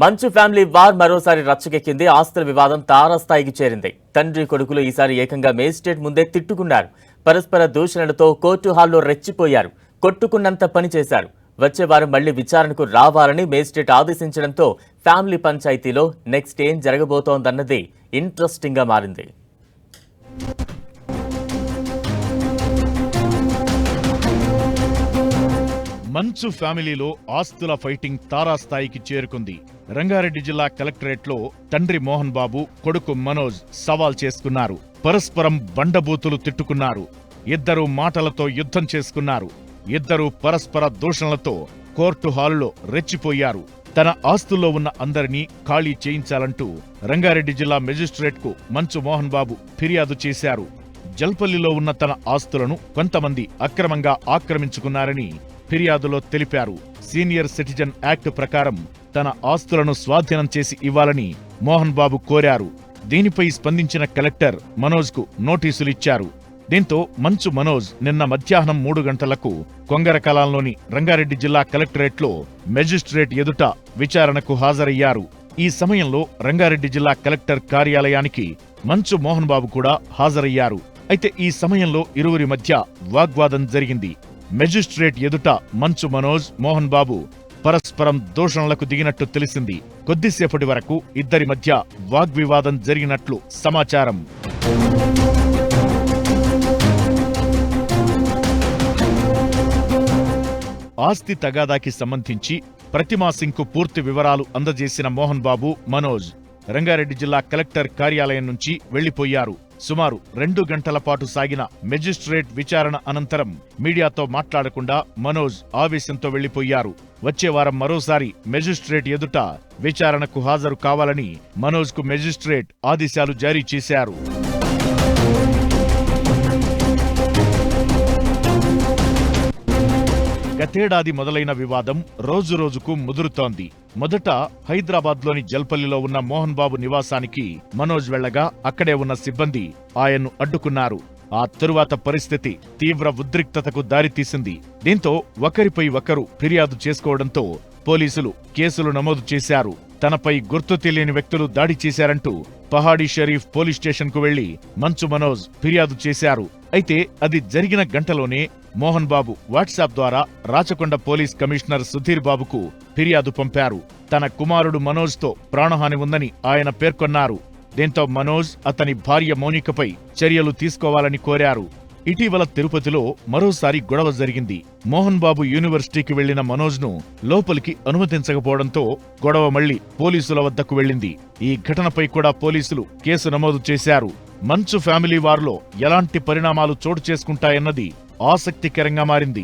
మంచు family war మరోసారి రచ్చకెక్కింది. ఆస్తుల వివాదం తారాస్థాయికి చేరింది. తండ్రి కొడుకులు ఈసారి ఏకంగా మేజిస్ట్రేట్ ముందే తిట్టుకున్నారు. పరస్పర దూషణలతో కోర్టు హాల్లో రెచ్చిపోయారు. కొట్టుకున్నంత పని చేశారు. వచ్చే వారం మళ్లీ విచారణకు రావాలని మేజిస్ట్రేట్ ఆదేశించడంతో ఫ్యామిలీ పంచాయతీలో నెక్స్ట్ ఏం జరగబోతోందన్నది ఇంట్రెస్టింగ్ గా మారింది. మంచు ఫ్యామిలీలో ఆస్తుల ఫైటింగ్ తారాస్థాయికి చేరుకుంది. రంగారెడ్డి జిల్లా కలెక్టరేట్లో తండ్రి మోహన్ బాబు, కొడుకు మనోజ్ సవాల్ చేసుకున్నారు. పరస్పరం బండబూతులు తిట్టుకున్నారు. ఇద్దరూ మాటలతో యుద్ధం చేసుకున్నారు. ఇద్దరూ పరస్పర దూషణలతో కోర్టు హాలులో రెచ్చిపోయారు. తన ఆస్తుల్లో ఉన్న అందరినీ ఖాళీ చేయించాలంటూ రంగారెడ్డి జిల్లా మెజిస్ట్రేట్కు మంచు మోహన్ బాబు ఫిర్యాదు చేశారు. జల్పల్లిలో ఉన్న తన ఆస్తులను కొంతమంది అక్రమంగా ఆక్రమించుకున్నారని ఫిర్యాదులో తెలిపారు. సీనియర్ సిటిజన్ యాక్ట్ ప్రకారం తన ఆస్తులను స్వాధీనం చేసి ఇవ్వాలని మోహన్ బాబు కోరారు. దీనిపై స్పందించిన కలెక్టర్ మనోజ్కు నోటీసులిచ్చారు. దీంతో మంచు మనోజ్ నిన్న మధ్యాహ్నం 3 గంటలకు కొంగరకలాంలోని రంగారెడ్డి జిల్లా కలెక్టరేట్లో మెజిస్ట్రేట్ ఎదుట విచారణకు హాజరయ్యారు. ఈ సమయంలో రంగారెడ్డి జిల్లా కలెక్టర్ కార్యాలయానికి మంచు మోహన్ బాబు కూడా హాజరయ్యారు. అయితే ఈ సమయంలో ఇరువురి మధ్య వాగ్వాదం జరిగింది. మెజిస్ట్రేట్ ఎదుట మంచు మనోజ్, మోహన్ బాబు పరస్పరం దూషణలకు దిగినట్టు తెలిసింది. కొద్దిసేపటి వరకు ఇద్దరి మధ్య వాగ్వివాదం జరిగినట్లు సమాచారం. ఆస్తి తగాదాకి సంబంధించి ప్రతిమా సింగ్కు పూర్తి వివరాలు అందజేసిన మోహన్ బాబు, మనోజ్ రంగారెడ్డి జిల్లా కలెక్టర్ కార్యాలయం నుంచి వెళ్లిపోయారు. సుమారు 2 గంటల పాటు సాగిన మెజిస్ట్రేట్ విచారణ అనంతరం మీడియాతో మాట్లాడకుండా మనోజ్ ఆవేశంతో వెళ్లిపోయారు. వచ్చే వారం మరోసారి మెజిస్ట్రేట్ ఎదుట విచారణకు హాజరు కావాలని మనోజ్కు మెజిస్ట్రేట్ ఆదేశాలు జారీ చేశారు. గతేడాది మొదలైన వివాదం రోజురోజుకు ముదురుతోంది. మొదట హైదరాబాద్లోని జల్పల్లిలో ఉన్న మోహన్ బాబు నివాసానికి మనోజ్ వెళ్లగా అక్కడే ఉన్న సిబ్బంది ఆయన్ను అడ్డుకున్నారు. ఆ తరువాత పరిస్థితి తీవ్ర ఉద్రిక్తతకు దారితీసింది. దీంతో ఒకరిపై ఒకరు ఫిర్యాదు చేసుకోవడంతో పోలీసులు కేసులు నమోదు చేశారు. తనపై గుర్తు తెలియని వ్యక్తులు దాడి చేశారంటూ పహాడీ షరీఫ్ పోలీస్ స్టేషన్కు వెళ్లి మంచు మనోజ్ ఫిర్యాదు చేశారు. అయితే అది జరిగిన గంటలోనే మోహన్ బాబు వాట్సాప్ ద్వారా రాచకొండ పోలీస్ కమిషనర్ సుధీర్ బాబుకు ఫిర్యాదు పంపారు. తన కుమారుడు మనోజ్తో ప్రాణహాని ఉందని ఆయన పేర్కొన్నారు. దీంతో మనోజ్, అతని భార్య మౌనికపై చర్యలు తీసుకోవాలని కోరారు. ఇటీవల తిరుపతిలో మరోసారి గొడవ జరిగింది. మోహన్ బాబు యూనివర్సిటీకి వెళ్లిన మనోజ్ను లోపలికి అనుమతించకపోవడంతో గొడవ మళ్లీ పోలీసుల వద్దకు వెళ్లింది. ఈ ఘటనపై కూడా పోలీసులు కేసు నమోదు చేశారు. మంచు ఫ్యామిలీ వార్లో ఎలాంటి పరిణామాలు చోటు చేసుకుంటాయన్నది ఆసక్తికరంగా మారింది.